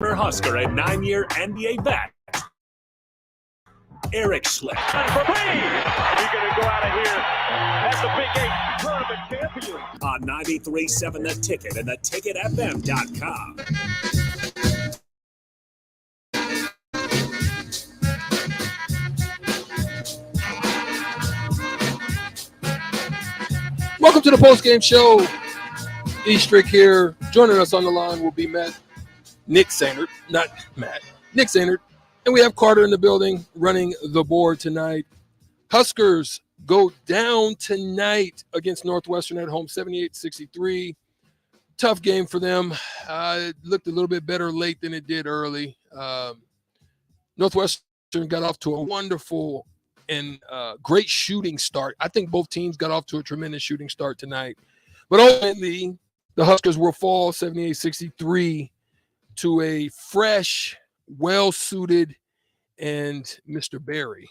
Husker and 9-year NBA vet, Eric Schlick. For three! He's going to go out of here as the Big 8 tournament champion. On 93.7 The Ticket and theticketfm.com. Welcome to the Postgame Show. E-Strick here. Joining us on the line will be Nick Sainert, not Matt, Nick Sainert. And we have Carter in the building running the board tonight. Huskers go down tonight against Northwestern at home, 78-63. Tough game for them. It looked a little bit better late than it did early. Northwestern got off to a wonderful and great shooting start. I think both teams got off to a tremendous shooting start tonight. But ultimately, the Huskers will fall 78-63 to a fresh, well-suited, and Mr. Berry.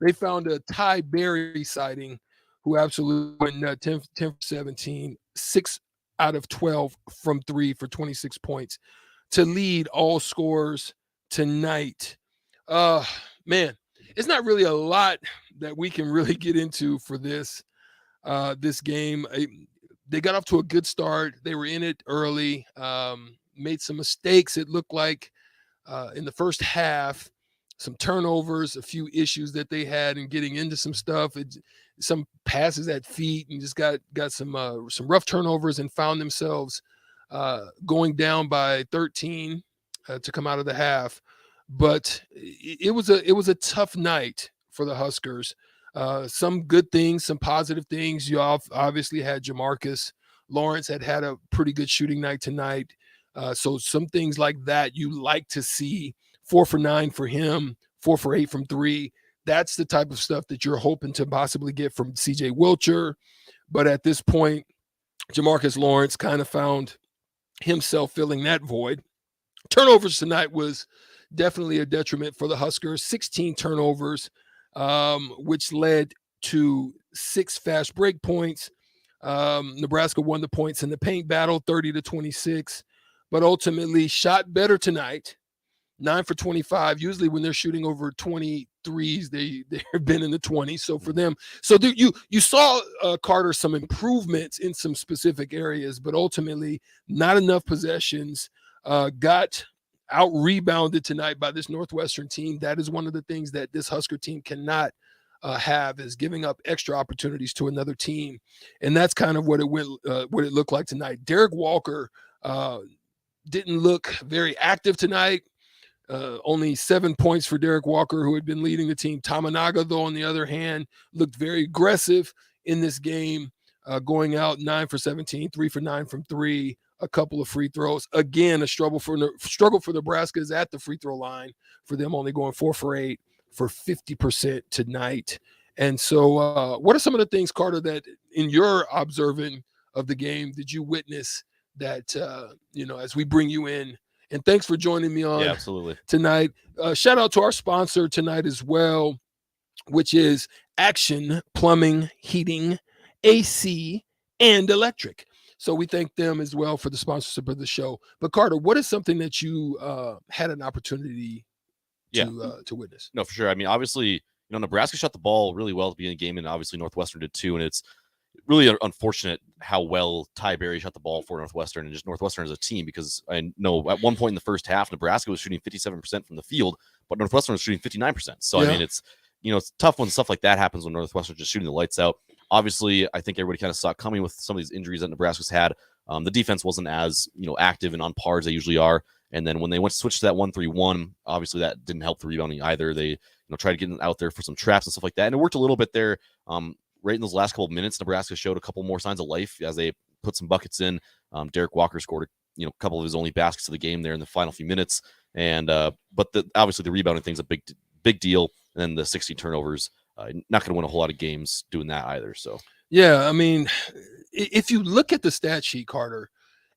They found a Ty Berry sighting who absolutely went 10 for 17, 6 out of 12 from 3 for 26 points to lead all scorers tonight. Man, it's not really a lot that we can really get into for this game. They got off to a good start. They were in it early, made some mistakes, it looked like, in the first half. Some turnovers, a few issues that they had in getting into some stuff. Some passes at feet, and just got some rough turnovers and found themselves going down by 13 to come out of the half. But it was a tough night for the Huskers. Some good things, some positive things. You obviously had Jamarcus Lawrence had a pretty good shooting night tonight. So some things like that you like to see. 4 for 9 for him, 4 for 8 from 3. That's the type of stuff that you're hoping to possibly get from C.J. Wilcher. But at this point, Jamarcus Lawrence kind of found himself filling that void. Turnovers tonight was definitely a detriment for the Huskers. 16 turnovers, which led to 6 fast break points. Nebraska won the points in the paint battle, 30-26, but ultimately shot better tonight. 9 for 25. Usually when they're shooting over 23s, they've been in the 20s. So for them, you saw Carter some improvements in some specific areas, but ultimately not enough possessions. Got out rebounded tonight by this Northwestern team. That is one of the things that this Husker team cannot have, is giving up extra opportunities to another team, and that's kind of what it looked like tonight. Derek Walker didn't look very active tonight. Only 7 points for Derek Walker, who had been leading the team. Tamanaga, though, on the other hand, looked very aggressive in this game, going out 9 for 17, 3 for 9 from 3, a couple of free throws. Again, a struggle for Nebraska is at the free throw line, for them only going 4 for 8 for 50% tonight. And so what are some of the things, Carter, that in your observing of the game did you witness that, as we bring you in? And thanks for joining me on tonight. Shout out to our sponsor tonight as well, which is Action Plumbing, Heating, AC, and Electric. So we thank them as well for the sponsorship of the show. But Carter, what is something that you had an opportunity to witness? No, for sure. I mean, obviously, Nebraska shot the ball really well at the beginning of the game, and obviously Northwestern did too. And it's really unfortunate how well Ty Berry shot the ball for Northwestern, and just Northwestern as a team, because I know at one point in the first half, Nebraska was shooting 57% from the field, but Northwestern was shooting 59%. So, I mean, it's tough when stuff like that happens when Northwestern just shooting the lights out. Obviously, I think everybody kind of saw it coming with some of these injuries that Nebraska's had. The defense wasn't as, active and on par as they usually are. And then when they switched to that 1-3-1, obviously that didn't help the rebounding either. They, tried to get out there for some traps and stuff like that. And it worked a little bit there. Right in those last couple of minutes, Nebraska showed a couple more signs of life as they put some buckets in. Derek Walker scored a couple of his only baskets of the game there in the final few minutes. And but obviously the rebounding thing's a big deal. And then the 16 turnovers, not going to win a whole lot of games doing that either. So yeah, I mean, if you look at the stat sheet, Carter,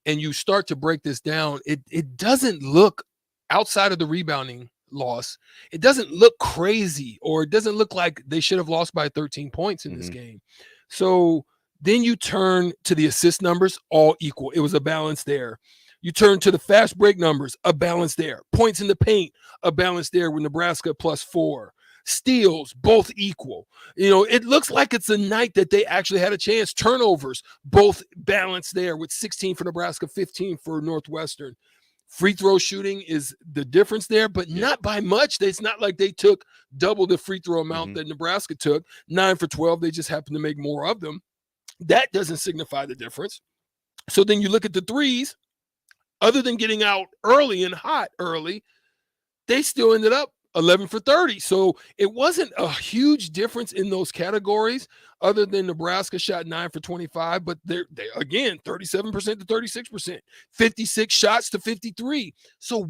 and you start to break this down, it doesn't look, outside of the rebounding loss, it doesn't look crazy, or it doesn't look like they should have lost by 13 points in this game. So then you turn to the assist numbers, all equal. It was a balance there. You turn to the fast break numbers, a balance there. Points in the paint, a balance there with Nebraska +4. Steals, both equal. It looks like it's a night that they actually had a chance. Turnovers, both balanced there with 16 for Nebraska, 15 for Northwestern. Free throw shooting is the difference there, but not by much. It's not like they took double the free throw amount that Nebraska took. 9 for 12. They just happened to make more of them. That doesn't signify the difference. So then you look at the threes. Other than getting out early and hot early, they still ended up 11 for 30. So it wasn't a huge difference in those categories other than Nebraska shot 9 for 25, but they again, 37% to 36%, 56 shots to 53. So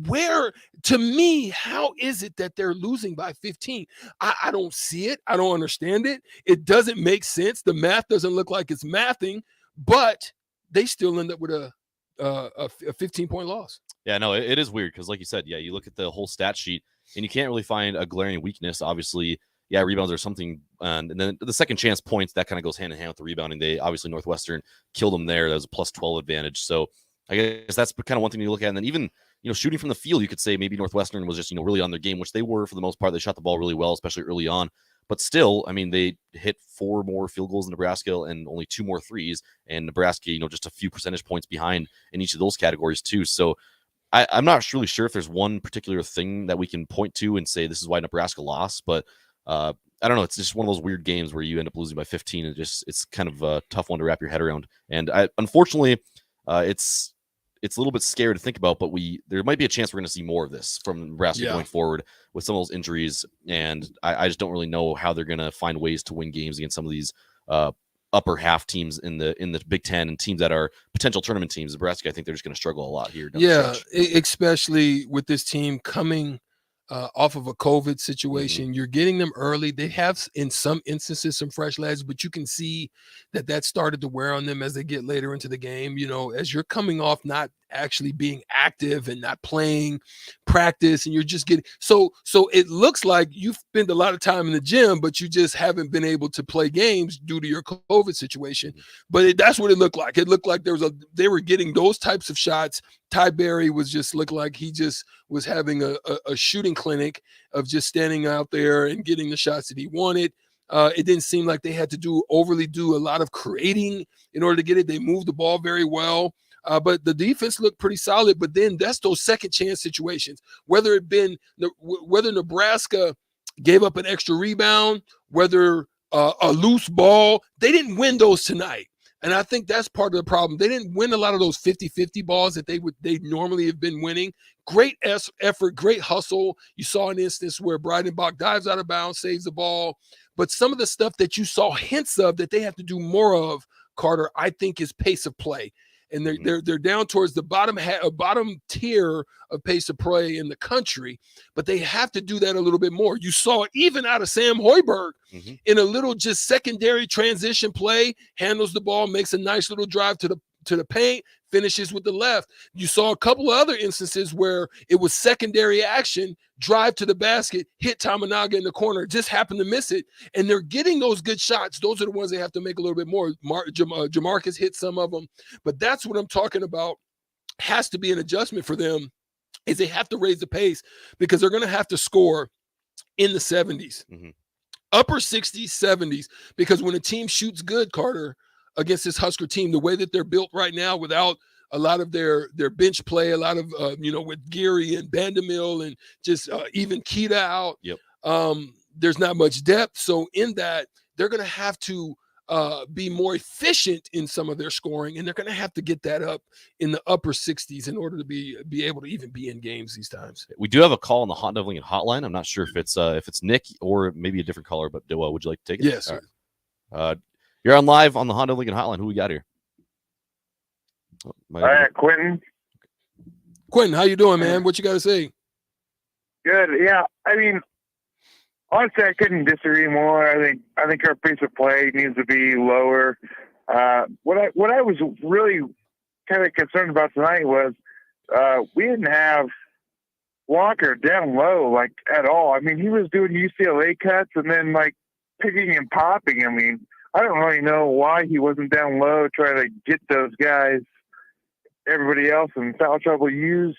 to me, how is it that they're losing by 15? I don't see it. I don't understand it. It doesn't make sense. The math doesn't look like it's mathing, but they still end up with a 15-point loss. Yeah, no, it is weird because, like you said, you look at the whole stat sheet and you can't really find a glaring weakness. Obviously, rebounds are something, and then the second chance points, that kind of goes hand in hand with the rebounding. Obviously, Northwestern killed them there. That was a +12 advantage. So I guess that's kind of one thing you look at. And then even, shooting from the field, you could say maybe Northwestern was just, really on their game, which they were for the most part. They shot the ball really well, especially early on. But still, I mean, they hit 4 more field goals in Nebraska and only 2 more threes. And Nebraska, just a few percentage points behind in each of those categories too. So I'm not really sure if there's one particular thing that we can point to and say this is why Nebraska lost. But I don't know. It's just one of those weird games where you end up losing by 15. And it's kind of a tough one to wrap your head around. And unfortunately, it's a little bit scary to think about, but there might be a chance we're going to see more of this from Nebraska going forward with some of those injuries. And I just don't really know how they're going to find ways to win games against some of these upper half teams in the Big Ten and teams that are potential tournament teams. Nebraska, I think they're just going to struggle a lot here. Especially with this team coming off of a COVID situation. You're getting them early. They have, in some instances, some fresh legs, but you can see that started to wear on them as they get later into the game. As you're coming off not actually being active and not playing practice, and you're just getting so it looks like you spend a lot of time in the gym, but you just haven't been able to play games due to your COVID situation. But that's what it looked like. It looked like they were getting those types of shots. Ty Berry looked like he just was having a shooting clinic of just standing out there and getting the shots that he wanted. It didn't seem like they had to overly do a lot of creating in order to get it. They moved the ball very well. But the defense looked pretty solid. But then that's those second chance situations, whether Nebraska gave up an extra rebound, whether a loose ball, they didn't win those tonight. And I think that's part of the problem. They didn't win a lot of those 50-50 balls that they normally have been winning. Great effort, great hustle. You saw an instance where Breidenbach dives out of bounds, saves the ball. But some of the stuff that you saw hints of that they have to do more of, Carter, I think is pace of play. And they're down towards the bottom tier of pace of play in the country, but they have to do that a little bit more. You saw it even out of Sam Hoiberg in a little just secondary transition play, handles the ball, makes a nice little drive to the paint, finishes with the left. You saw a couple of other instances where it was secondary action, drive to the basket, hit Tamanaga in the corner, just happened to miss it. And they're getting those good shots. Those are the ones they have to make a little bit more. Jamarcus hit some of them. But that's what I'm talking about. Has to be an adjustment for them, is they have to raise the pace because they're going to have to score in the 70s, upper 60s, 70s, because when a team shoots good, Carter, against this Husker team, the way that they're built right now, without a lot of their bench play, a lot of with Geary and Bandemill and just even Keita out. There's not much depth. So in that, they're going to have to be more efficient in some of their scoring, and they're going to have to get that up in the upper 60s in order to be able to even be in games these times. We do have a call on the Hot Devling hotline. I'm not sure if it's Nick or maybe a different caller, but would you like to take it? Yes. Right. You're on live on the Honda Lincoln Hotline. Who we got here? Quentin. Quentin, how you doing, man? What you got to say? Good. Yeah, I mean, honestly, I couldn't disagree more. I think our pace of play needs to be lower. What I was really kind of concerned about tonight was we didn't have Walker down low like at all. I mean, he was doing UCLA cuts and then like picking and popping. I mean, I don't really know why he wasn't down low trying to get those guys everybody else in foul trouble use.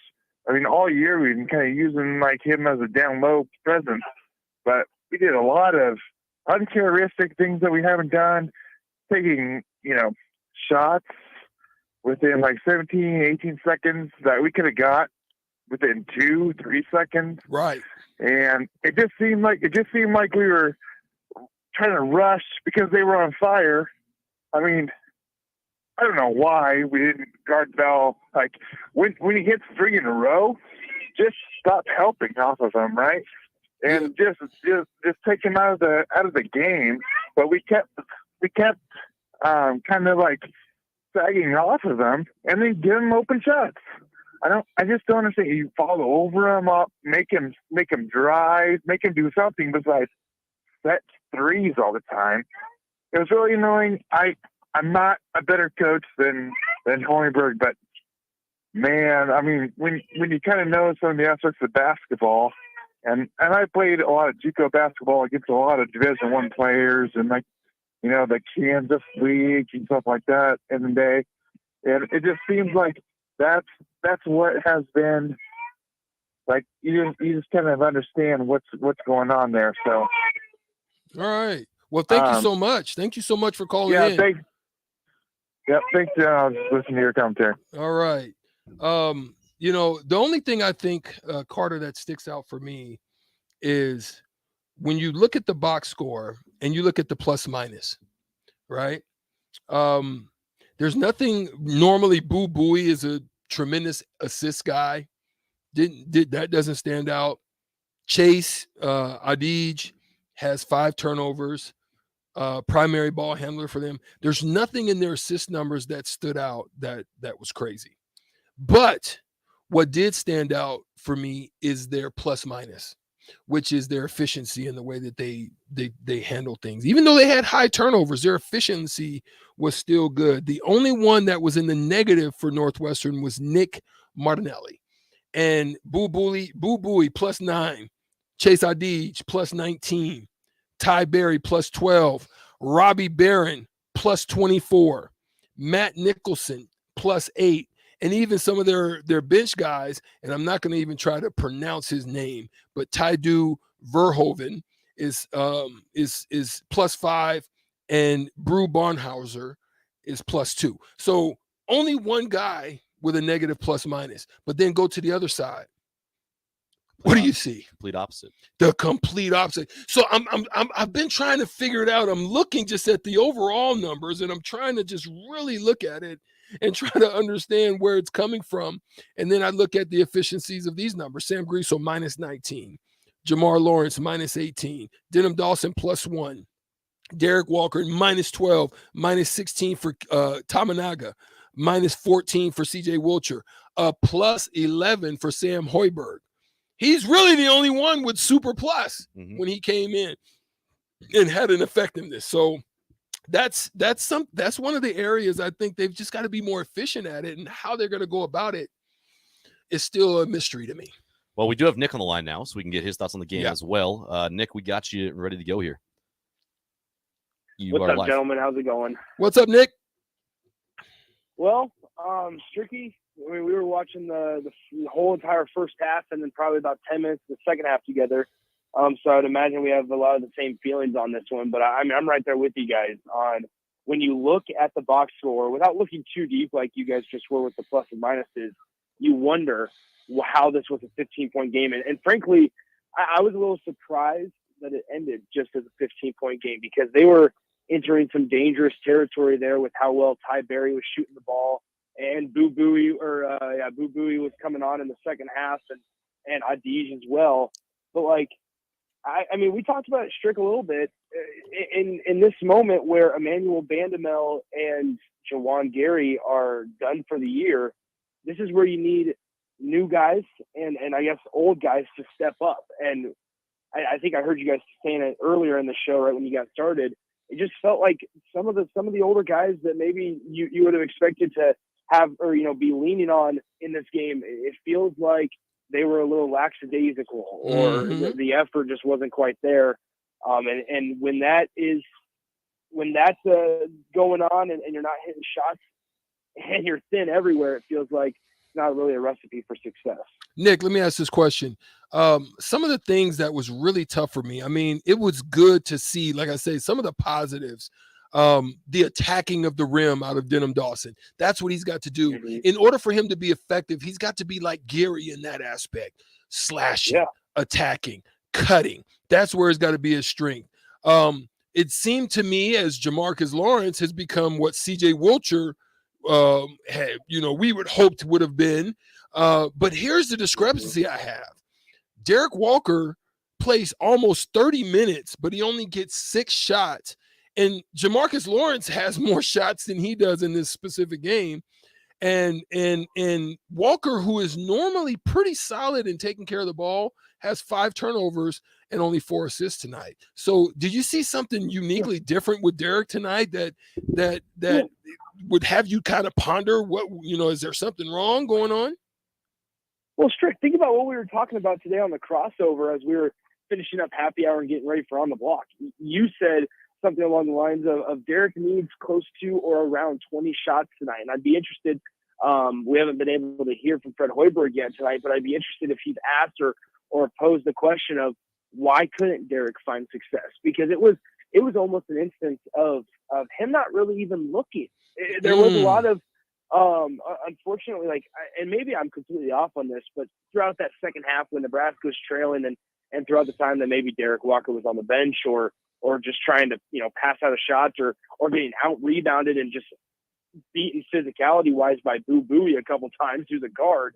I mean, all year we've been kind of using like him as a down low presence, but we did a lot of uncharacteristic things that we haven't done, taking, shots within like 17, 18 seconds that we could have got within 2-3 seconds. Right. And it just seemed like we were trying to rush because they were on fire. I mean, I don't know why we didn't guard Bell. Like when he hits 3 in a row, just stop helping off of him, right? And just take him out of the game. But we kept kind of like sagging off of them, and then give him open shots. I just don't understand. You follow over him up, make him drive, make him do something besides set threes all the time. It was really annoying. I'm not a better coach than Hoiberg, but man, I mean, when you kind of know some of the aspects of basketball, and I played a lot of JUCO basketball against a lot of Division I players, and like, the Kansas League and stuff like that in the day, and it just seems like that's what has been like. You just kind of understand what's going on there. So, all right. Well, thank you so much. Thank you so much for calling in. Thanks. Yep, thanks. I'll just listen to your commentary. All right. The only thing I think, Carter, that sticks out for me is when you look at the box score and you look at the plus minus, right? There's nothing normally. Boo Booey is a tremendous assist guy. That doesn't stand out. Chase Adij has 5 turnovers. Primary ball handler for them. There's nothing in their assist numbers that stood out that was crazy. But what did stand out for me is their plus minus, which is their efficiency and the way that they handle things. Even though they had high turnovers, their efficiency was still good. The only one that was in the negative for Northwestern was Nick Martinelli. And Boo Booey plus 9, Chase Adij plus 19, Ty Berry plus 12, Robbie Barron plus 24, Matt Nicholson plus 8, and even some of their bench guys, and I'm not going to even try to pronounce his name, but Tydu Verhoeven is plus 5, and Brew Barnhauser is plus 2. So only one guy with a negative plus minus, but then go to the other side. What do you see? Complete opposite. The complete opposite. So I've been trying to figure it out. I'm looking just at the overall numbers, and I'm trying to just really look at it and try to understand where it's coming from. And then I look at the efficiencies of these numbers. Sam Griesel minus 19, Jamar Lawrence minus 18, Denham Dawson plus 1, Derek Walker minus 12, minus 16 for Tamanaga, minus 14 for CJ Wilcher, plus 11 for Sam Hoiberg. He's really the only one with super plus when he came in and had an effectiveness. So that's one of the areas I think they've just got to be more efficient at it, and how they're going to go about it is still a mystery to me. Well, we do have Nick on the line now, so we can get his thoughts on the game as well. Nick, we got you ready to go here. What's up, gentlemen? How's it going? What's up, Nick? Well, Stricky, I mean, we were watching the whole entire first half and then probably about 10 minutes of the second half together. So I'd imagine we have a lot of the same feelings on this one. But I mean, I'm right there with you guys on when you look at the box score without looking too deep like you guys just were with the plus and minuses, you wonder how this was a 15-point game. And frankly, I was a little surprised that it ended just as a 15-point game because they were entering some dangerous territory there with how well Ty Berry was shooting the ball. And Boo Booey was coming on in the second half, and Adij as well. But I mean, we talked about it, Strick, a little bit in this moment where Emmanuel Bandamel and Jawan Gary are done for the year. This is where you need new guys and I guess old guys to step up. And I think I heard you guys saying it earlier in the show, right when you got started. It just felt like some of the older guys that maybe you would have expected to have or be leaning on in this game, it feels like they were a little lackadaisical or the effort just wasn't quite there. And when that's going on and you're not hitting shots, and you're thin everywhere, it feels like it's not really a recipe for success. Nick, let me ask this question. Some of the things that was really tough for me, I mean, it was good to see, like I say, some of the positives, the attacking of the rim out of Denham Dawson. That's what he's got to do. Mm-hmm. In order for him to be effective, he's got to be like Gary in that aspect, slashing, attacking, cutting. That's where it's got to be his strength. It seemed to me as Jamarcus Lawrence has become what C.J. Wilcher had, we would hoped would have been. But here's the discrepancy I have. Derek Walker plays almost 30 minutes, but he only gets 6 shots. And Jamarcus Lawrence has more shots than he does in this specific game. And Walker, who is normally pretty solid in taking care of the ball, has 5 turnovers and only 4 assists tonight. So did you see something uniquely different with Derek tonight that would have you kind of ponder is there something wrong going on? Well, Strick, think about what we were talking about today on the crossover as we were finishing up happy hour and getting ready for On the Block. You said something along the lines of Derek needs close to or around 20 shots tonight. And I'd be interested, we haven't been able to hear from Fred Hoiberg yet tonight, but I'd be interested if he's asked or posed the question of why couldn't Derek find success? Because it was almost an instance of him not really even looking. There was a lot of, unfortunately, and maybe I'm completely off on this, but throughout that second half when Nebraska was trailing and throughout the time that maybe Derek Walker was on the bench or just trying to, pass out of shots or getting out rebounded and just beaten physicality wise by Boo Buie a couple times who's a guard.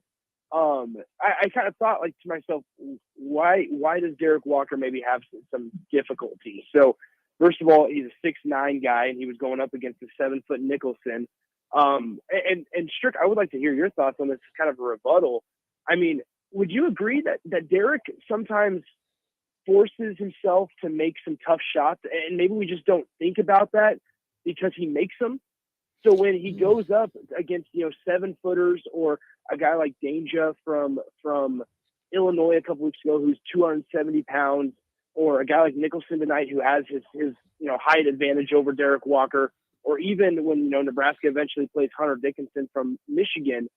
I kind of thought to myself, why does Derek Walker maybe have some difficulty? So first of all, he's a 6'9" guy and he was going up against a 7-foot Nicholson. And Strick, I would like to hear your thoughts on this kind of a rebuttal. I mean, would you agree that Derek sometimes forces himself to make some tough shots and maybe we just don't think about that because he makes them? So when he goes up against, 7-footers or a guy like Danger from Illinois a couple weeks ago, who's 270 pounds, or a guy like Nicholson tonight, who has his height advantage over Derek Walker, or even when, Nebraska eventually plays Hunter Dickinson from Michigan,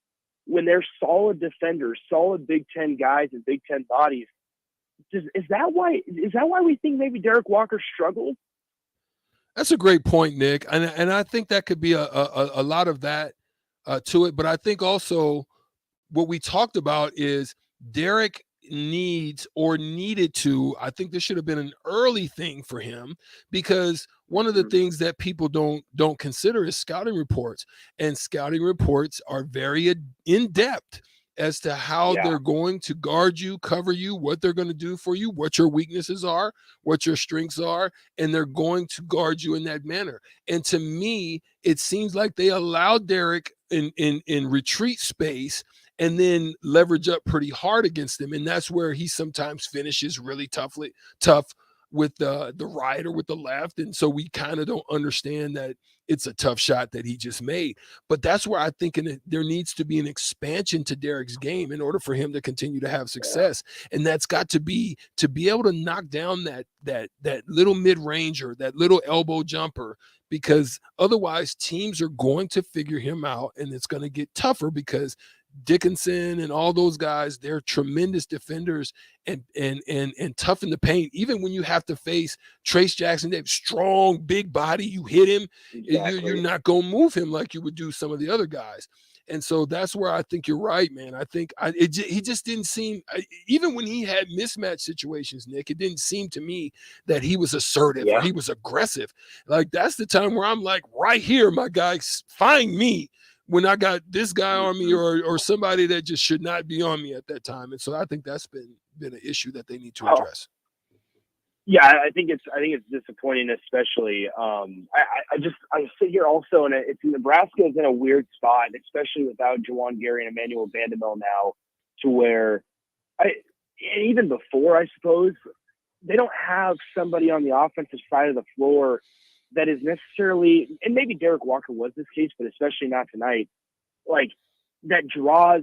when they're solid defenders, solid Big Ten guys and Big Ten bodies, is that why we think maybe Derek Walker struggled? That's a great point, Nick. And I think that could be a lot of that to it. But I think also what we talked about is Derek needed to, I think this should have been an early thing for him, because one of the things that people don't consider is scouting reports. And scouting reports are very in-depth as to how they're going to guard you, cover you, what they're going to do for you, what your weaknesses are, what your strengths are, and they're going to guard you in that manner. And to me, it seems like they allowed Derek in retreat space and then leverage up pretty hard against him. And that's where he sometimes finishes really tough with the right or with the left. And so we kind of don't understand that it's a tough shot that he just made. But that's where I think there needs to be an expansion to Derek's game in order for him to continue to have success. And that's got to be able to knock down that little mid-ranger, that little elbow jumper, because otherwise teams are going to figure him out and it's going to get tougher, because Dickinson and all those guys, they're tremendous defenders and tough in the paint. Even when you have to face Trace Jackson, they have strong, big body, you hit him, you're not going to move him like you would do some of the other guys. And so that's where I think you're right, man. I think he just didn't seem, even when he had mismatch situations, Nick, it didn't seem to me that he was assertive or he was aggressive. Like, that's the time where I'm like, right here, my guy, find me when I got this guy on me or somebody that just should not be on me at that time. And so I think that's been an issue that they need to address. Yeah, I think it's disappointing, especially. I sit here also, and it's Nebraska is in a weird spot, especially without Juwan Gary and Emmanuel Vanderbilt now, to where and even before, I suppose, they don't have somebody on the offensive side of the floor that is necessarily, and maybe Derek Walker was this case, but especially not tonight, like, that draws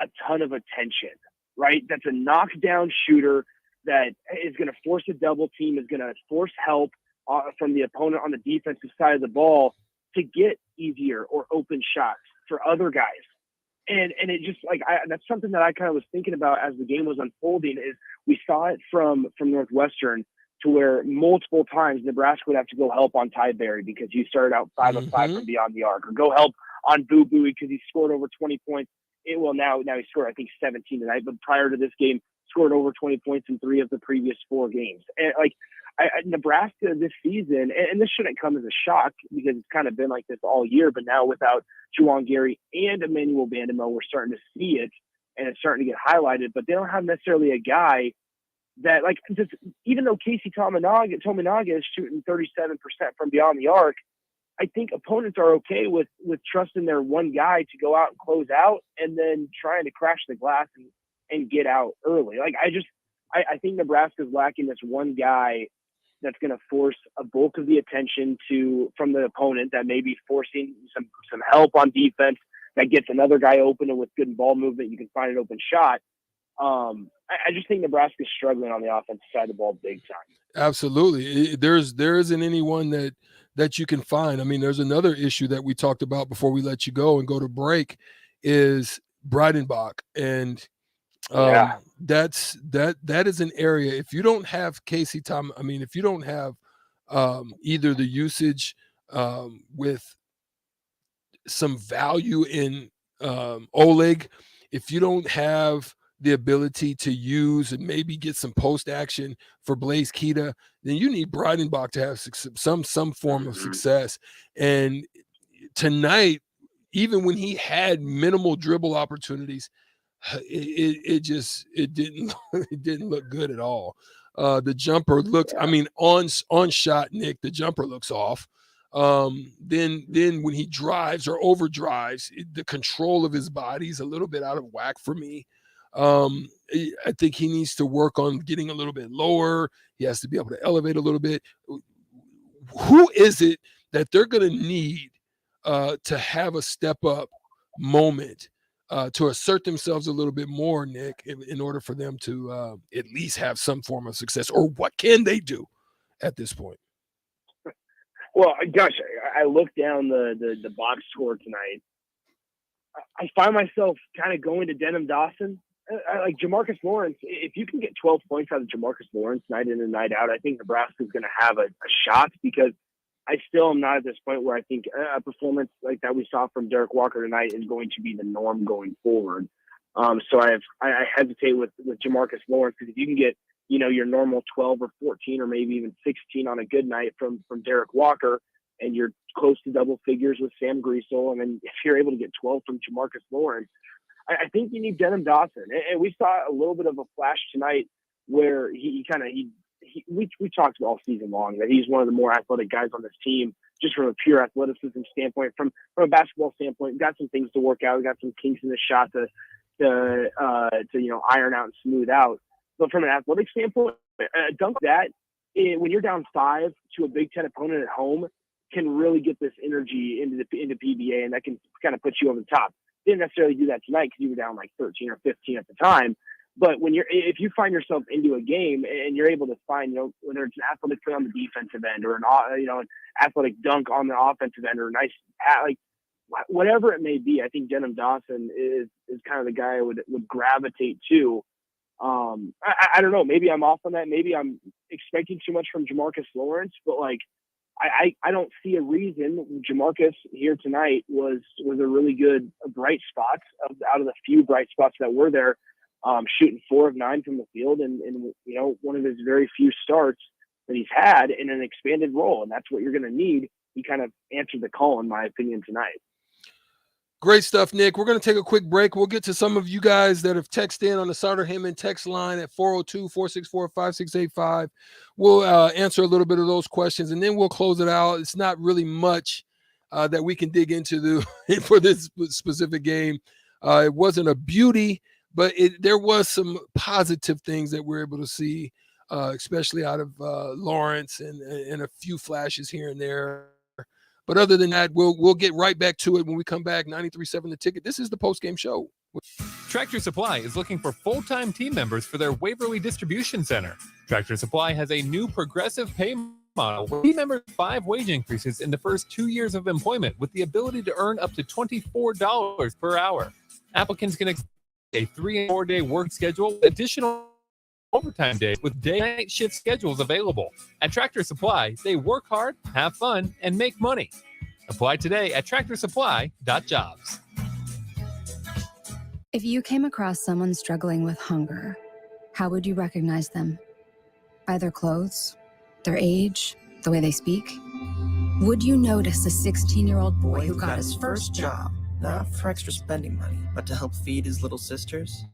a ton of attention, right? That's a knockdown shooter that is going to force a double team, is going to force help from the opponent on the defensive side of the ball to get easier or open shots for other guys. And it just like that's something that I kind of was thinking about as the game was unfolding. Is we saw it from Northwestern to where multiple times Nebraska would have to go help on Tyberry because he started out 5 of 5 from beyond the arc, or go help on Boo Booey because he scored over 20 points. Now he scored I think 17 tonight, but prior to this game scored over 20 points in 3 of the previous 4 games. And like Nebraska this season, and this shouldn't come as a shock because it's kind of been like this all year, but now without Juwan Gary and Emmanuel Bandamo, we're starting to see it, and it's starting to get highlighted, but they don't have necessarily a guy that, like, just even though Casey Tominaga is shooting 37% from beyond the arc, I think opponents are okay with trusting their one guy to go out and close out and then trying to crash the glass and get out early. Like, I think Nebraska's lacking this one guy that's going to force a bulk of the attention from the opponent, that may be forcing some help on defense, that gets another guy open, and with good ball movement, you can find an open shot. I just think Nebraska's struggling on the offensive side of the ball big time. Absolutely. There isn't anyone that you can find. I mean, there's another issue that we talked about before we let you go and go to break is Breidenbach. And that is an area. If you don't have if you don't have either the usage with some value in Oleg, if you don't have the ability to use and maybe get some post action for Blaze Keita, then you need Breidenbach to have some form of success. And tonight, even when he had minimal dribble opportunities, it didn't look good at all. The jumper looked, on shot, Nick, the jumper looks off. Then when he drives or overdrives, the control of his body is a little bit out of whack for me. I think he needs to work on getting a little bit lower. He has to be able to elevate a little bit. Who is it that they're going to need to have a step up moment to assert themselves a little bit more, Nick, in order for them to at least have some form of success? Or what can they do at this point? Well, gosh, I looked down the box score tonight. I find myself kind of going to Denham Dawson. Like Jamarcus Lawrence, if you can get 12 points out of Jamarcus Lawrence night in and night out, I think Nebraska's going to have a shot, because I still am not at this point where I think a performance like that we saw from Derek Walker tonight is going to be the norm going forward. So I hesitate with Jamarcus Lawrence, because if you can get, your normal 12 or 14 or maybe even 16 on a good night from Derek Walker, and you're close to double figures with Sam Griesel, and then if you're able to get 12 from Jamarcus Lawrence, I think you need Denham Dawson. And we saw a little bit of a flash tonight where we talked all season long that he's one of the more athletic guys on this team, just from a pure athleticism standpoint. From a basketball standpoint, got some things to work out. We got some kinks in the shot to iron out and smooth out. But from an athletic standpoint, a dunk that when you're down 5 to a Big Ten opponent at home can really get this energy into PBA, and that can kind of put you over the top. Didn't necessarily do that tonight because you were down like 13 or 15 at the time. But if you find yourself into a game and you're able to find, whether it's an athletic play on the defensive end or an athletic dunk on the offensive end, or a nice, like whatever it may be, I think Denham Dawson is kind of the guy I would gravitate to. I don't know. Maybe I'm off on that. Maybe I'm expecting too much from Jamarcus Lawrence, but like, I don't see a reason. Jamarcus here tonight was a really good bright spot out of the few bright spots that were there, shooting 4 of 9 from the field, and one of his very few starts that he's had in an expanded role, and that's what you're going to need. He kind of answered the call, in my opinion, tonight. Great stuff, Nick. We're going to take a quick break. We'll get to some of you guys that have texted in on the Sauter Heyman text line at 402-464-5685. We'll answer a little bit of those questions, and then we'll close it out. It's not really much that we can dig into for this specific game. It wasn't a beauty, but there was some positive things that we're able to see, especially out of Lawrence and a few flashes here and there. But other than that, we'll get right back to it when we come back. 93.7 The Ticket. This is the Postgame Show. Tractor Supply is looking for full-time team members for their Waverly Distribution Center. Tractor Supply has a new progressive pay model where team members 5 wage increases in the first 2 years of employment with the ability to earn up to $24 per hour. Applicants can expect a 3 and 4 day work schedule with additional overtime days with day and night shift schedules available. At Tractor Supply, they work hard, have fun, and make money. Apply today at tractorsupply.jobs. If you came across someone struggling with hunger, how would you recognize them? By their clothes, their age, the way they speak? Would you notice a 16-year-old boy who got his first job, not for extra spending money, but to help feed his little sisters?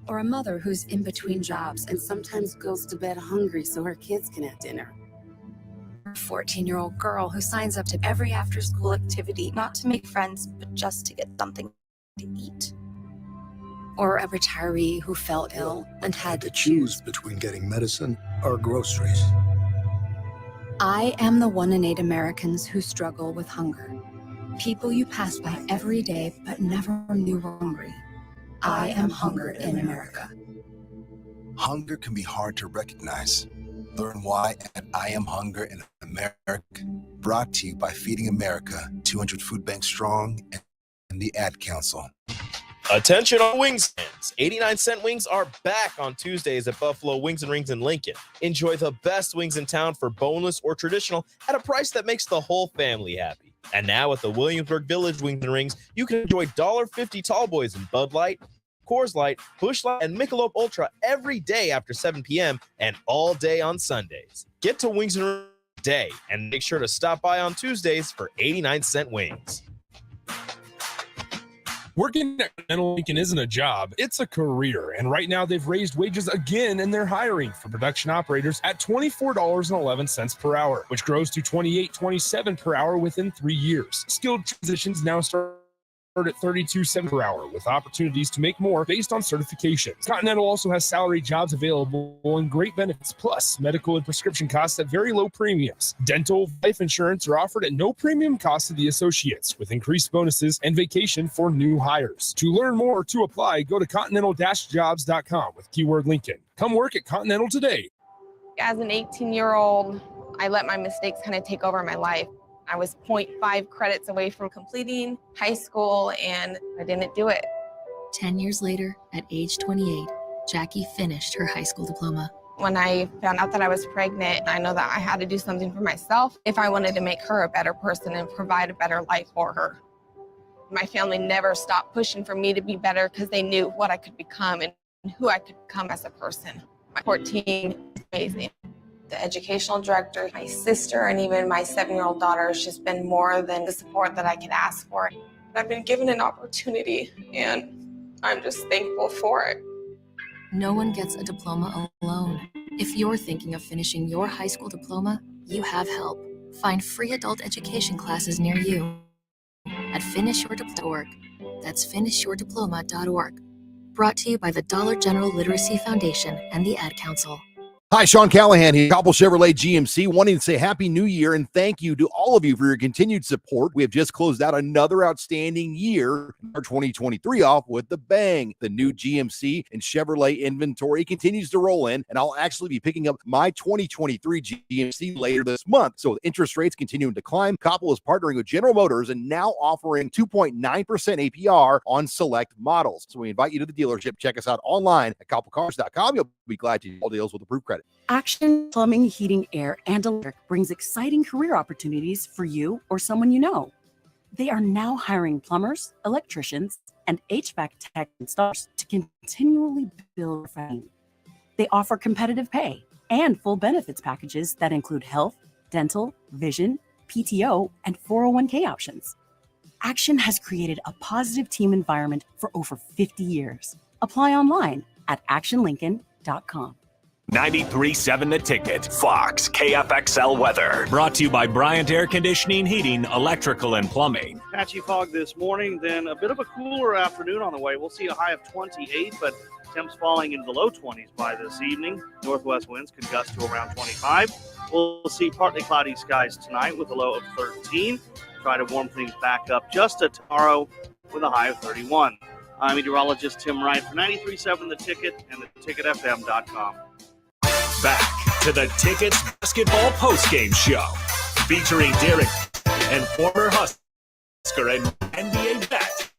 or a mother who's in between jobs and sometimes goes to bed hungry so her kids can have dinner? A 14-year-old girl who signs up to every after-school activity, not to make friends, but just to get something to eat? Or a retiree who fell ill and had to choose between getting medicine or groceries. I am the 1 in 8 Americans who struggle with hunger. People you pass by every day but never knew were hungry. I am hunger in America. Hunger can be hard to recognize. Learn why at I Am Hunger in America. Brought to you by Feeding America, 200 Food Banks Strong, and the Ad Council. Attention all wings fans. 89-cent wings are back on Tuesdays at Buffalo Wings and Rings in Lincoln. Enjoy the best wings in town for boneless or traditional at a price that makes the whole family happy. And now at the Williamsburg Village Wings and Rings, you can enjoy $1.50 tall boys in Bud Light, Coors Light, Busch Light, and Michelob Ultra every day after 7 p.m. and all day on Sundays. Get to Wings and Rings today and make sure to stop by on Tuesdays for 89-cent wings. Working at Continental Lincoln isn't a job, it's a career. And right now they've raised wages again and they're hiring for production operators at $24.11 per hour, which grows to $28.27 per hour within 3 years. Skilled positions now start at $32.7 per hour with opportunities to make more based on certifications. Continental also has salary jobs available and great benefits, plus medical and prescription costs at very low premiums. Dental, life insurance are offered at no premium cost to the associates, with increased bonuses and vacation for new hires. To learn more or to apply, go to continental-jobs.com with keyword Lincoln. Come work at Continental today. As an 18-year-old, I let my mistakes kind of take over my life. I was 0.5 credits away from completing high school, and I didn't do it. 10 years later, at age 28, Jackie finished her high school diploma. When I found out that I was pregnant, I know that I had to do something for myself if I wanted to make her a better person and provide a better life for her. My family never stopped pushing for me to be better because they knew what I could become and who I could become as a person. My 14 is amazing. The educational director, my sister, and even my 7-year-old daughter has just been more than the support that I could ask for. I've been given an opportunity, and I'm just thankful for it. No one gets a diploma alone. If you're thinking of finishing your high school diploma, you have help. Find free adult education classes near you at finishyourdiploma.org. That's finishyourdiploma.org. Brought to you by the Dollar General Literacy Foundation and the Ad Council. Hi, Sean Callahan here, Cobble Chevrolet GMC, wanting to say Happy New Year and thank you to all of you for your continued support. We have just closed out another outstanding year, our 2023 off with the bang. The new GMC and Chevrolet inventory continues to roll in, and I'll actually be picking up my 2023 GMC later this month. So with interest rates continuing to climb, Cobble is partnering with General Motors and now offering 2.9% APR on select models. So we invite you to the dealership. Check us out online at cobblecars.com. You'll be glad to do all deals with approved credit. Action Plumbing, Heating, Air, and Electric brings exciting career opportunities for you or someone you know. They are now hiring plumbers, electricians, and HVAC tech installers to continually build their fame. They offer competitive pay and full benefits packages that include health, dental, vision, PTO, and 401k options. Action has created a positive team environment for over 50 years. Apply online at actionlincoln.com. 93.7 The Ticket, Fox, KFXL weather. Brought to you by Bryant Air Conditioning, Heating, Electrical, and Plumbing. Patchy fog this morning, then a bit of a cooler afternoon on the way. We'll see a high of 28, but temps falling into the low 20s by this evening. Northwest winds could gust to around 25. We'll see partly cloudy skies tonight with a low of 13. Try to warm things back up just tomorrow with a high of 31. I'm meteorologist Tim Wright for 93.7 The Ticket and theticketfm.com. Back to to the Tickets Basketball Postgame Show, featuring Derek and former Husker and NBA vet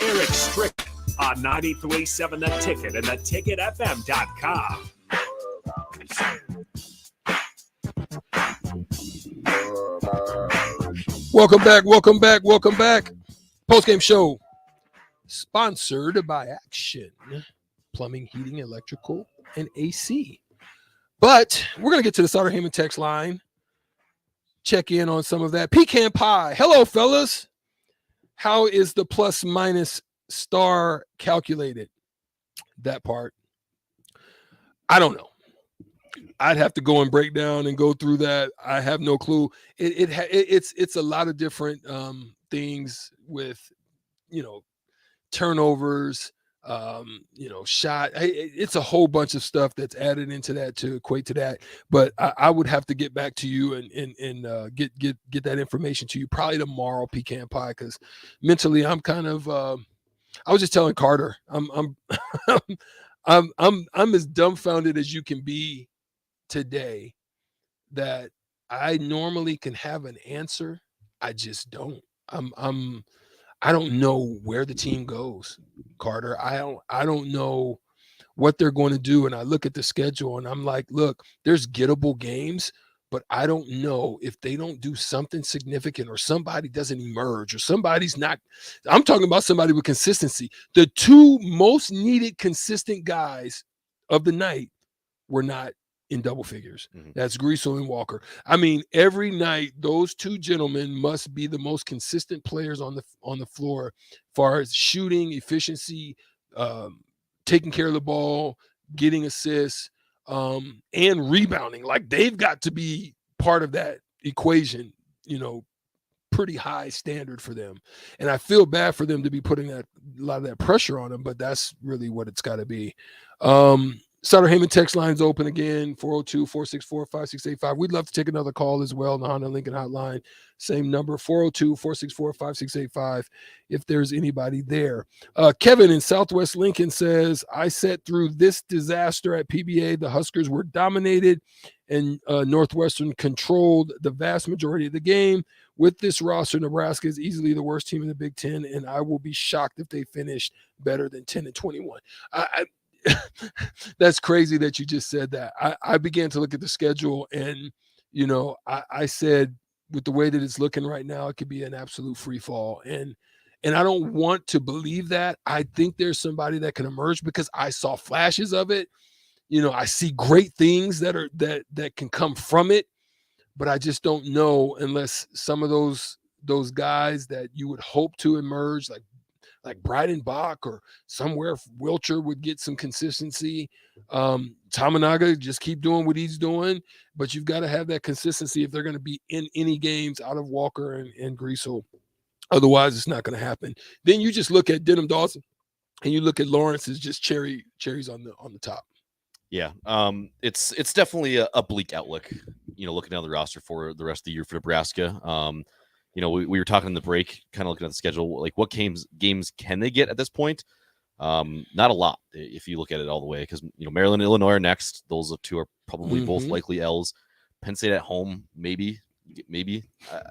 Eric Strick on 93.7 The Ticket and theticketfm.com. Welcome back. Postgame show sponsored by Action Plumbing, Heating, Electrical, and AC. But we're going to get to the Sutter Heyman text line. Check in on some of that. Pecan pie. Hello, fellas. How is the plus minus star calculated? That part, I don't know. I'd have to go and break down and go through that. I have no clue. It's a lot of different things with, turnovers, shot. It's a whole bunch of stuff that's added into that to equate to that. But I would have to get back to you and get that information to you probably tomorrow, Pecan Pie, because mentally I'm kind of. I was just telling Carter, I'm as dumbfounded as you can be today, that I normally can have an answer. I just don't. I don't know where the team goes, Carter. I don't know what they're going to do. And I look at the schedule and I'm like, look, there's gettable games, but I don't know if they don't do something significant or somebody doesn't emerge or somebody's not. I'm talking about somebody with consistency. The two most needed consistent guys of the night were not in double figures. That's Greasel and Walker. I mean, every night those two gentlemen must be the most consistent players on the floor as far as shooting, efficiency, taking care of the ball, getting assists, and rebounding. Like, they've got to be part of that equation, pretty high standard for them. And I feel bad for them to be putting a lot of that pressure on them, but that's really what it's got to be. Sutter Heyman text line's open again, 402-464-5685. We'd love to take another call as well. The Honda Lincoln hotline, same number, 402-464-5685, if there's anybody there. Kevin in Southwest Lincoln says, I sat through this disaster at PBA. The Huskers were dominated and Northwestern controlled the vast majority of the game. With this roster, Nebraska is easily the worst team in the Big Ten, and I will be shocked if they finished better than 10-21. That's crazy that you just said that. I began to look at the schedule and, I said, with the way that it's looking right now, it could be an absolute free fall. And I don't want to believe that. I think there's somebody that can emerge because I saw flashes of it. I see great things that can come from it, but I just don't know unless some of those guys that you would hope to emerge, like Bryden Bach or somewhere Wilcher would get some consistency. Tamanaga, just keep doing what he's doing, but you've got to have that consistency if they're going to be in any games out of Walker and Greasel. Otherwise, it's not going to happen. Then you just look at Denham Dawson and you look at Lawrence as just cherries on the top. Yeah, it's definitely a bleak outlook, looking down the roster for the rest of the year for Nebraska. We were talking in the break, kind of looking at the schedule, like what games can they get at this point? Not a lot if you look at it all the way, because Maryland, Illinois are next. Those two are probably both likely L's. Penn State at home, maybe,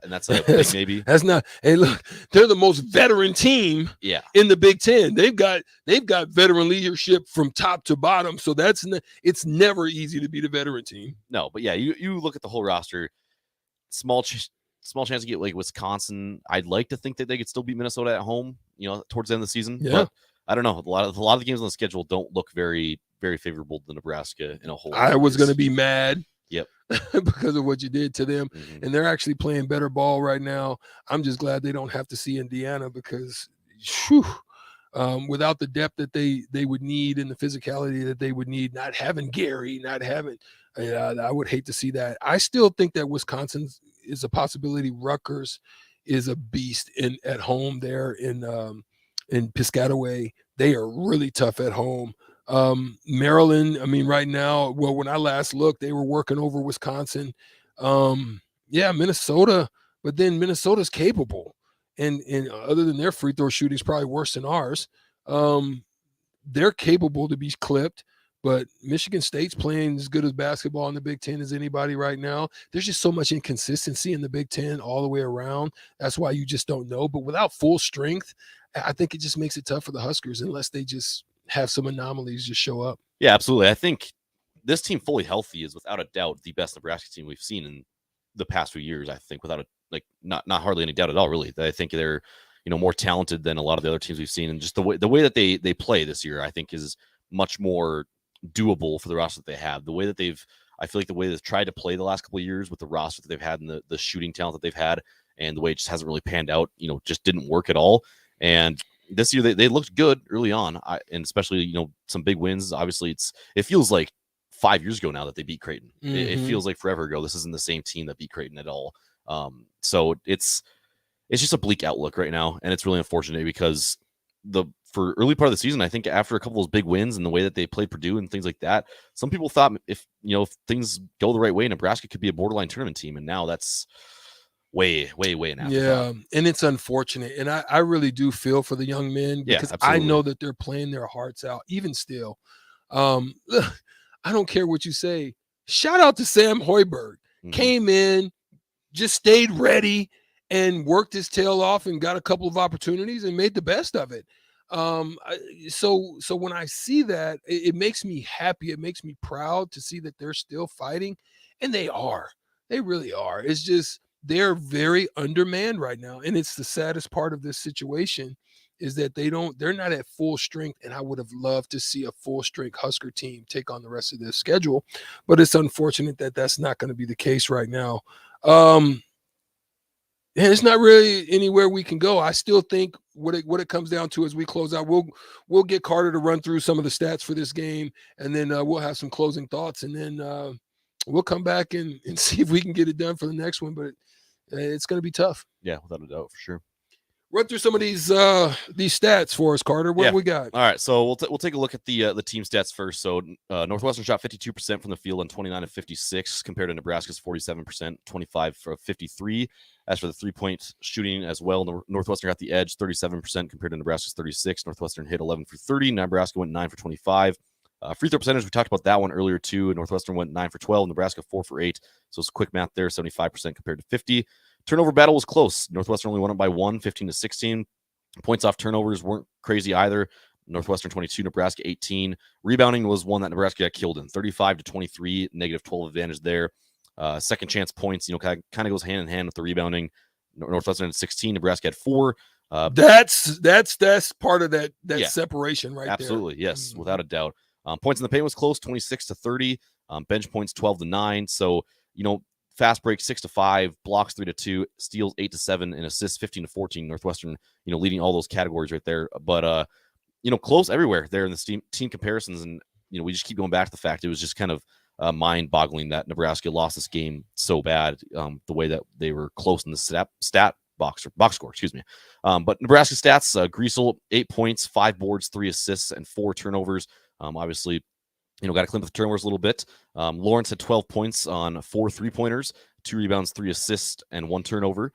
and that's a big maybe. That's not. Hey, look, they're the most veteran team. Yeah. In the Big Ten, they've got veteran leadership from top to bottom. So it's never easy to be the veteran team. No, but yeah, you look at the whole roster, small chance to get like Wisconsin. I'd like to think that they could still beat Minnesota at home, towards the end of the season. Yeah. But I don't know. A lot of the games on the schedule don't look very, very favorable to Nebraska in a whole. I was going to be mad. Yep. Because of what you did to them. And they're actually playing better ball right now. I'm just glad they don't have to see Indiana because without the depth that they would need and the physicality that they would need, not having Gary, I would hate to see that. I still think that Wisconsin is a possibility. Rutgers is a beast at home there in Piscataway. They are really tough at home. Maryland, right now, when I last looked, they were working over Wisconsin. Minnesota, but then Minnesota's capable. And other than their free throw shooting is probably worse than ours. They're capable to be clipped. But Michigan State's playing as good as basketball in the Big Ten as anybody right now. There's just so much inconsistency in the Big Ten all the way around. That's why you just don't know. But without full strength, I think it just makes it tough for the Huskers unless they just have some anomalies just show up. Yeah, absolutely. I think this team fully healthy is without a doubt the best Nebraska team we've seen in the past few years. I think without not hardly any doubt at all, really. I think they're more talented than a lot of the other teams we've seen, and just the way that they play this year, I think, is much more doable for the roster that they have. The way that I feel like the way they've tried to play the last couple of years with the roster that they've had and the shooting talent that they've had, and the way it just hasn't really panned out, just didn't work at all. And this year they looked good early on, and especially some big wins. Obviously, it feels like 5 years ago now that they beat Creighton. It feels like forever ago. This isn't the same team that beat Creighton at all. So it's just a bleak outlook right now, and it's really unfortunate because for early part of the season, I think after a couple of those big wins and the way that they played Purdue and things like that, some people thought if things go the right way, Nebraska could be a borderline tournament team, and now that's way an afterthought. Yeah, and it's unfortunate, and I really do feel for the young men because I know that they're playing their hearts out even still. I don't care what you say. Shout out to Sam Hoiberg. Came in, just stayed ready, and worked his tail off and got a couple of opportunities and made the best of it. So when I see that, it makes me happy. It makes me proud to see that they're still fighting, and they are. They really are. It's just they're very undermanned right now, and it's the saddest part of this situation is that they're not at full strength, and I would have loved to see a full strength Husker team take on the rest of this schedule, but it's unfortunate that that's not going to be the case right now. And it's not really anywhere we can go. I still think what it comes down to as we close out, we'll get Carter to run through some of the stats for this game, and then we'll have some closing thoughts, and then we'll come back and see if we can get it done for the next one. But it's going to be tough. Yeah, without a doubt, for sure. Run through some of these stats for us, Carter. What do we got? All right, so we'll take a look at the team stats first. So Northwestern shot 52% from the field on 29 of 56, compared to Nebraska's 47%, 25 for 53. As for the three-point shooting as well, Northwestern got the edge, 37% compared to Nebraska's 36. Northwestern hit 11 for 30. Nebraska went 9 for 25. Free throw percentage, we talked about that one earlier too. Northwestern went 9 for 12. Nebraska 4 for 8. So it's quick math there, 75% compared to 50. Turnover battle was close. Northwestern only won it by 1, 15-16. Points off turnovers weren't crazy either. Northwestern 22, Nebraska 18. Rebounding was one that Nebraska got killed in, 35-23, negative 12 advantage there. Second chance points, kind of goes hand in hand with the rebounding. Northwestern had 16, Nebraska had 4. That's part of that separation right absolutely, there. Yes, without a doubt. Points in the paint was close, 26-30. Bench points 12-9. So, fast break 6-5, blocks 3-2, steals 8-7, and assists 15-14. Northwestern, leading all those categories right there. But close everywhere there in the team comparisons, and we just keep going back to the fact it was just kind of mind-boggling that Nebraska lost this game so bad. The way that they were close in the stat box score, excuse me. But Nebraska stats: Griesel 8 points, 5 boards, 3 assists, and 4 turnovers. Obviously, got to clean up the turnovers a little bit. Lawrence had 12 points on 4 3-pointers, 2 rebounds, 3 assists, and 1 turnover.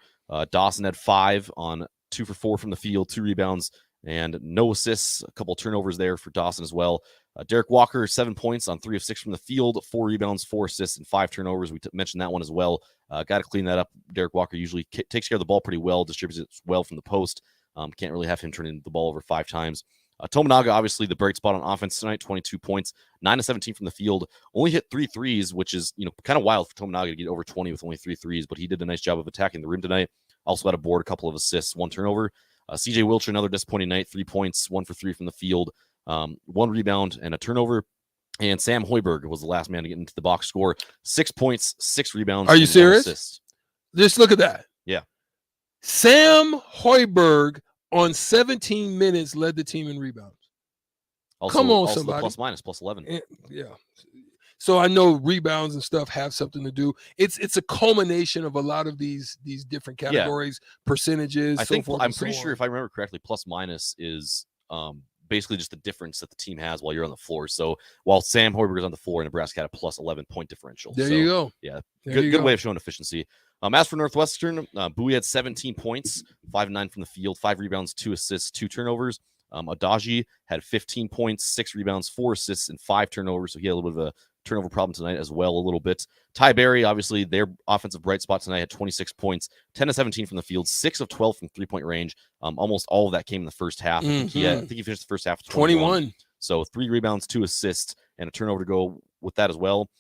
Dawson had 5 on 2 for 4 from the field, 2 rebounds, and no assists. A couple turnovers there for Dawson as well. Derek Walker, 7 points on 3 of 6 from the field, 4 rebounds, 4 assists, and 5 turnovers. We mentioned that one as well. Got to clean that up. Derek Walker usually takes care of the ball pretty well, distributes it well from the post. Can't really have him turn the ball over 5 times. Tominaga, obviously the bright spot on offense tonight, 22 points, 9-17 from the field, only hit 3 threes, which is, kind of wild for Tominaga to get over 20 with only 3 threes, but he did a nice job of attacking the rim tonight. Also had a board, a couple of assists, 1 turnover. CJ Wilcher, another disappointing night, 3 points, 1 for 3 from the field, 1 rebound and a turnover. And Sam Hoiberg was the last man to get into the box score, 6 points, 6 rebounds. Are you serious? Just look at that. Yeah. Sam Hoiberg on 17 minutes led the team in rebounds. Come on, somebody. Plus minus, plus 11. Yeah. So I know rebounds and stuff have something to do. It's a culmination of a lot of these different categories, percentages. I'm pretty sure if I remember correctly, plus minus is basically just the difference that the team has while you're on the floor. So while Sam Hoiberg is on the floor, Nebraska had a plus 11 point differential. There you go. Yeah, good way of showing efficiency. As for Northwestern, Bowie had 17 points, 5-9 from the field, 5 rebounds, 2 assists, 2 turnovers. Adaji had 15 points, 6 rebounds, 4 assists, and 5 turnovers. So he had a little bit of a turnover problem tonight as well, a little bit. Ty Berry, obviously, their offensive bright spot tonight, had 26 points, 10 of 17 from the field, 6 of 12 from three-point range. Almost all of that came in the first half. I think he finished the first half with 21. So 3 rebounds, 2 assists, and a turnover to go with that as well.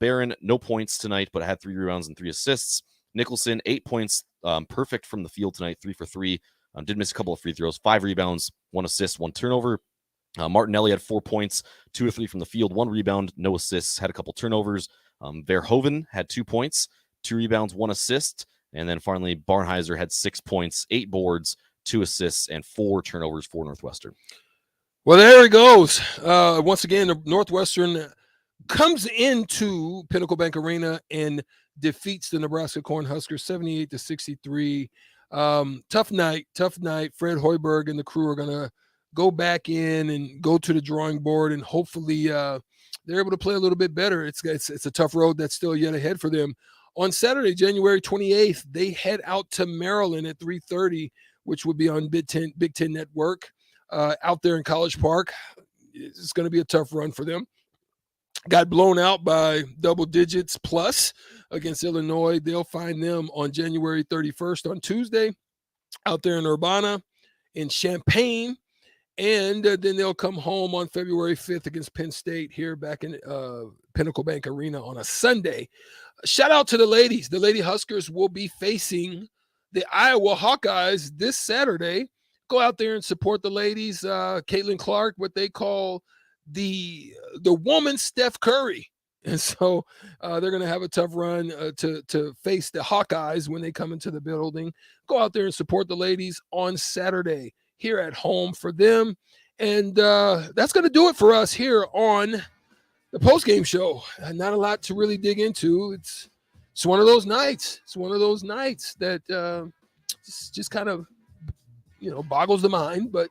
Barron, no points tonight, but had 3 rebounds and 3 assists. Nicholson, 8 points, perfect from the field tonight, 3 for 3. Did miss a couple of free throws, 5 rebounds, 1 assist, 1 turnover. Martinelli had 4 points, 2 of 3 from the field, 1 rebound, no assists, had a couple turnovers. Verhoeven had 2 points, 2 rebounds, 1 assist. And then finally, Barnheiser had 6 points, 8 boards, 2 assists, and 4 turnovers for Northwestern. Well, there it goes. Once again, Northwestern comes into Pinnacle Bank Arena and defeats the Nebraska Cornhuskers 78-63. Tough night. Fred Hoiberg and the crew are going to go back in and go to the drawing board, and hopefully they're able to play a little bit better. It's a tough road that's still yet ahead for them. On Saturday, January 28th, they head out to Maryland at 3:30, which would be on Big Ten Network out there in College Park. It's going to be a tough run for them. Got blown out by double digits plus against Illinois. They'll find them on January 31st on Tuesday out there in Urbana, in Champaign. And then they'll come home on February 5th against Penn State here back in Pinnacle Bank Arena on a Sunday. Shout out to the ladies. The Lady Huskers will be facing the Iowa Hawkeyes this Saturday. Go out there and support the ladies. Caitlin Clark, what they call the woman Steph Curry. And so they're going to have a tough run to face the Hawkeyes when they come into the building. Go out there and support the ladies on Saturday here at home for them. And that's going to do it for us here on the postgame show. Not a lot to really dig into. It's one of those nights. It's one of those nights that just kind of, boggles the mind, but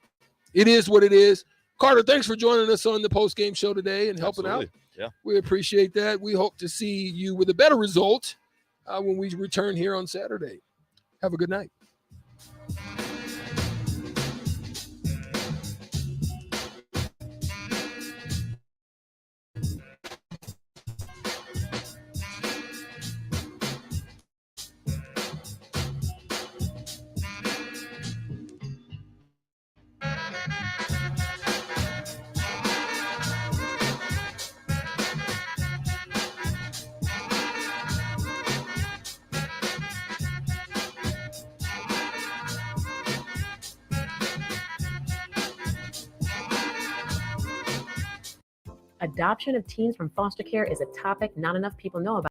it is what it is. Carter, thanks for joining us on the postgame show today and helping out. Yeah. We appreciate that. We hope to see you with a better result when we return here on Saturday. Have a good night. Adoption of teens from foster care is a topic not enough people know about.